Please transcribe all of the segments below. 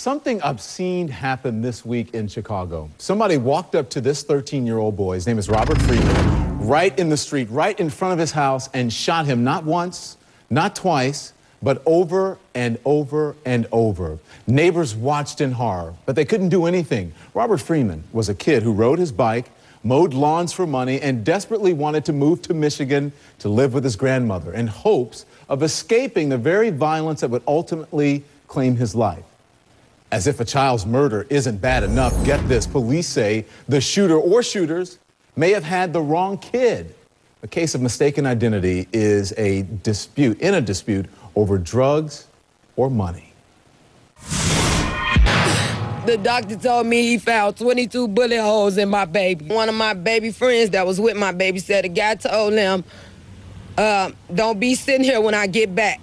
Something obscene happened this week in Chicago. Somebody walked up to this 13-year-old boy, his name is Robert Freeman, right in the street, right in front of his house, and shot him not once, not twice, but over and over and over. Neighbors watched in horror, but they couldn't do anything. Robert Freeman was a kid who rode his bike, mowed lawns for money, and desperately wanted to move to Michigan to live with his grandmother in hopes of escaping the very violence that would ultimately claim his life. As if a child's murder isn't bad enough, get this, police say the shooter or shooters may have had the wrong kid. A case of mistaken identity is a dispute over drugs or money. The doctor told me he found 22 bullet holes in my baby. One of my baby friends that was with my baby said the guy told him, don't be sitting here when I get back.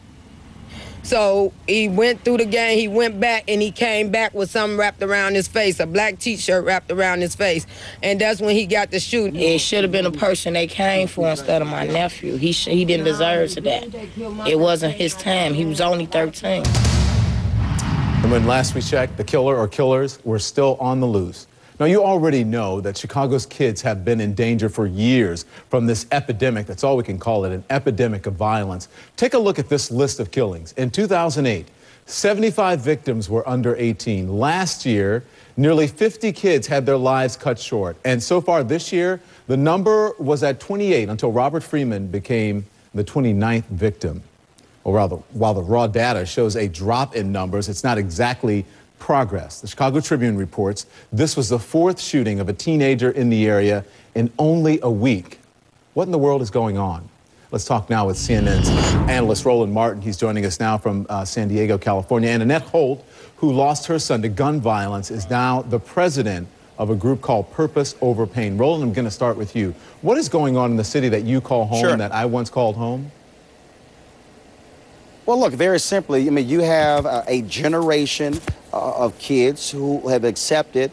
So he went through the game, he went back, and he came back with something wrapped around his face, a black T-shirt wrapped around his face. And that's when he got the shooting. It should have been a person they came for instead of my nephew. He didn't deserve to that. It wasn't his time. He was only 13. And when last we checked, the killer or killers were still on the loose. Now, you already know that Chicago's kids have been in danger for years from this epidemic. That's all we can call it, an epidemic of violence. Take a look at this list of killings. In 2008, 75 victims were under 18. Last year, nearly 50 kids had their lives cut short. And so far this year, the number was at 28 until Robert Freeman became the 29th victim. Or rather, while the raw data shows a drop in numbers, it's not exactly progress. The Chicago Tribune reports this was the fourth shooting of a teenager in the area in only a week. What in the world is going on? Let's talk now with CNN's analyst Roland Martin. He's joining us now from San Diego, California. And Annette Holt, who lost her son to gun violence, is now the president of a group called Purpose Over Pain. Roland, I'm going to start with you. What is going on in the city that you call home, Sure. that I once called home? Well, look, very simply, I mean, you have a generation of kids who have accepted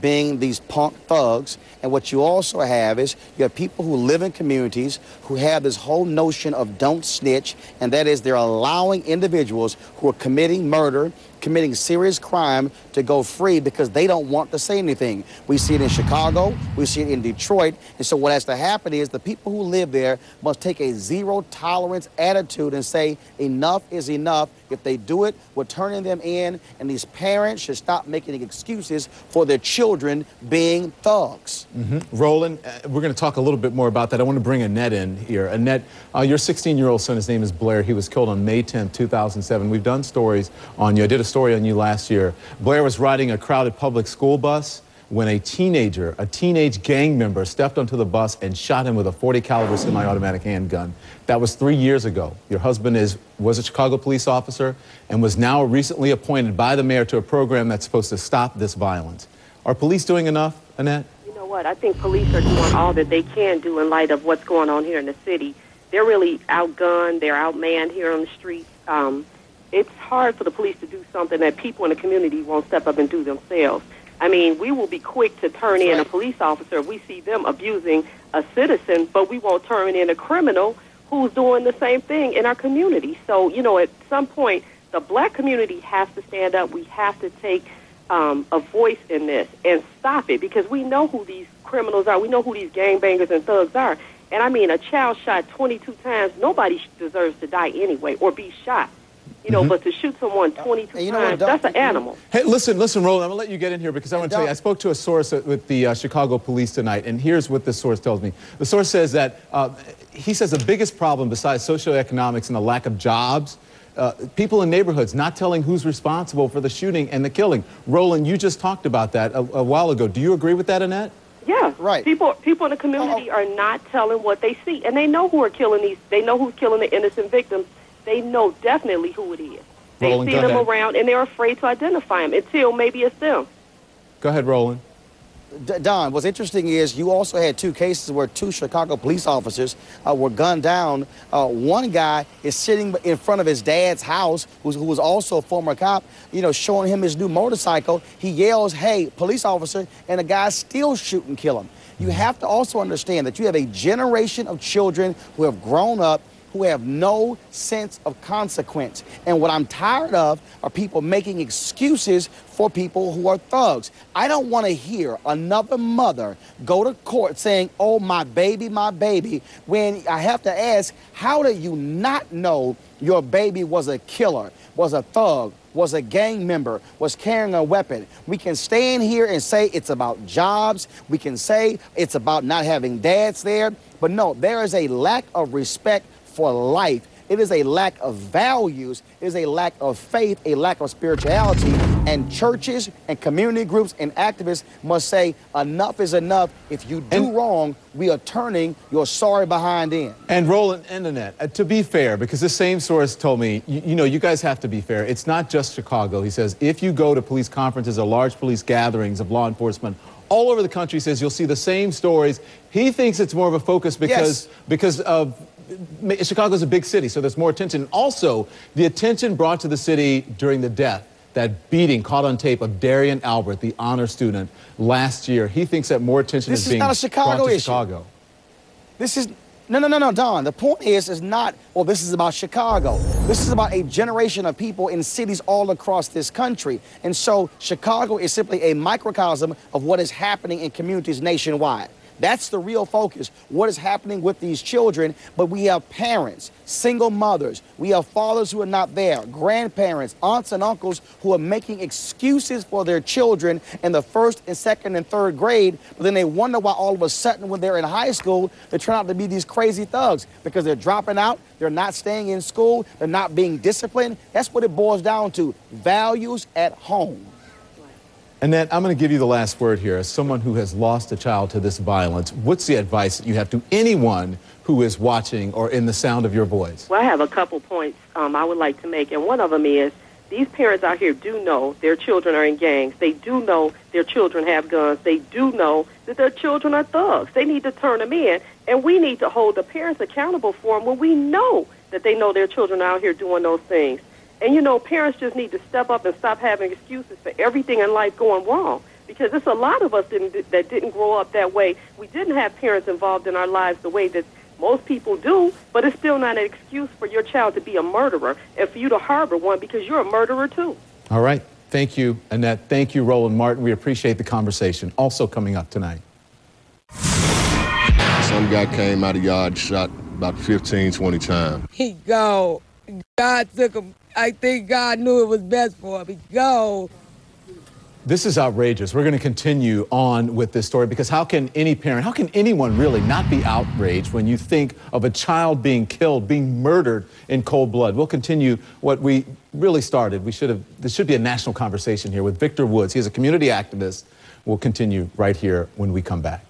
being these punk thugs. And what you also have is you have people who live in communities who have this whole notion of don't snitch, and that is they're allowing individuals who are committing murder, committing serious crime to go free because they don't want to say anything. We see it in Chicago, we see it in Detroit, and so what has to happen is the people who live there must take a zero tolerance attitude and say enough is enough. If they do it, we're turning them in, and these parents should stop making excuses for their children being thugs. Roland, we're going to talk a little bit more about that. I want to bring Annette in here. Annette, your 16-year-old son, his name is Blair. He was killed on May 10th, 2007. We've done stories on you. I did a story on you last year. Blair was riding a crowded public school bus when a teenage gang member stepped onto the bus and shot him with a .40 caliber semi-automatic handgun. That was 3 years ago. Your husband was a Chicago police officer and was now recently appointed by the mayor to a program that's supposed to stop this violence. Are police doing enough, Annette? You know what? I think police are doing all that they can do in light of what's going on here in the city. They're really outgunned. They're outmanned here on the streets. It's hard for the police to do something that people in the community won't step up and do themselves. I mean, we will be quick to turn in a police officer if we see them abusing a citizen, but we won't turn in a criminal who's doing the same thing in our community. So, you know, at some point, the black community has to stand up. We have to take a voice in this and stop it, because we know who these criminals are. We know who these gangbangers and thugs are. And, I mean, a child shot 22 times, nobody deserves to die anyway or be shot. You know, but to shoot someone 22 times, that's an animal. Hey, listen, Roland, I'm going to let you get in here because I want to tell you, I spoke to a source with the Chicago police tonight, and here's what this source tells me. The source says that, he says the biggest problem besides socioeconomics and the lack of jobs, people in neighborhoods not telling who's responsible for the shooting and the killing. Roland, you just talked about that a while ago. Do you agree with that, Annette? Yeah, right. People in the community are not telling what they see, and they know who are killing these. They know who's killing the innocent victims. They know definitely who it is. They see them around, and they're afraid to identify them until maybe it's them. Go ahead, Roland. Don, what's interesting is you also had two cases where two Chicago police officers were gunned down. One guy is sitting in front of his dad's house, who was also a former cop, you know, showing him his new motorcycle. He yells, "Hey, police officer," and the guy still shoot and kill him. You have to also understand that you have a generation of children who have grown up who have no sense of consequence. And what I'm tired of are people making excuses for people who are thugs. I don't want to hear another mother go to court saying, oh, my baby, when I have to ask, how do you not know your baby was a killer, was a thug, was a gang member, was carrying a weapon? We can stand here and say it's about jobs. We can say it's about not having dads there. But no, there is a lack of respect for life. It is a lack of values. It is a lack of faith, a lack of spirituality. And churches and community groups and activists must say enough is enough. If you do wrong, we are turning your sorry behind in. And Roland and Annette, to be fair, because this same source told me, you know, you guys have to be fair. It's not just Chicago. He says if you go to police conferences or large police gatherings of law enforcement all over the country, he says you'll see the same stories. He thinks it's more of a focus because of Chicago's a big city, so there's more attention. Also, the attention brought to the city during the death, that beating caught on tape of Darian Albert, the honor student, last year. He thinks that more attention is being brought to Chicago. This is no, Don. The point is not, well, this is about Chicago. This is about a generation of people in cities all across this country. And so Chicago is simply a microcosm of what is happening in communities nationwide. That's the real focus, what is happening with these children. But we have parents, single mothers, we have fathers who are not there, grandparents, aunts and uncles who are making excuses for their children in the first and second and third grade, but then they wonder why all of a sudden when they're in high school, they turn out to be these crazy thugs because they're dropping out, they're not staying in school, they're not being disciplined. That's what it boils down to, values at home. Annette, I'm going to give you the last word here. As someone who has lost a child to this violence, what's the advice that you have to anyone who is watching or in the sound of your voice? Well, I have a couple points I would like to make, and one of them is these parents out here do know their children are in gangs. They do know their children have guns. They do know that their children are thugs. They need to turn them in, and we need to hold the parents accountable for them when we know that they know their children are out here doing those things. And, you know, parents just need to step up and stop having excuses for everything in life going wrong, because it's a lot of us that didn't grow up that way. We didn't have parents involved in our lives the way that most people do, but it's still not an excuse for your child to be a murderer and for you to harbor one because you're a murderer, too. All right. Thank you, Annette. Thank you, Roland Martin. We appreciate the conversation. Also coming up tonight. Some guy came out of yard, shot about 15, 20 times. He gone. God took him. I think God knew it was best for him. He gone. This is outrageous. We're going to continue on with this story because how can any parent, how can anyone really not be outraged when you think of a child being killed, being murdered in cold blood? We'll continue what we really started. This should be a national conversation here with Victor Woods. He's a community activist. We'll continue right here when we come back.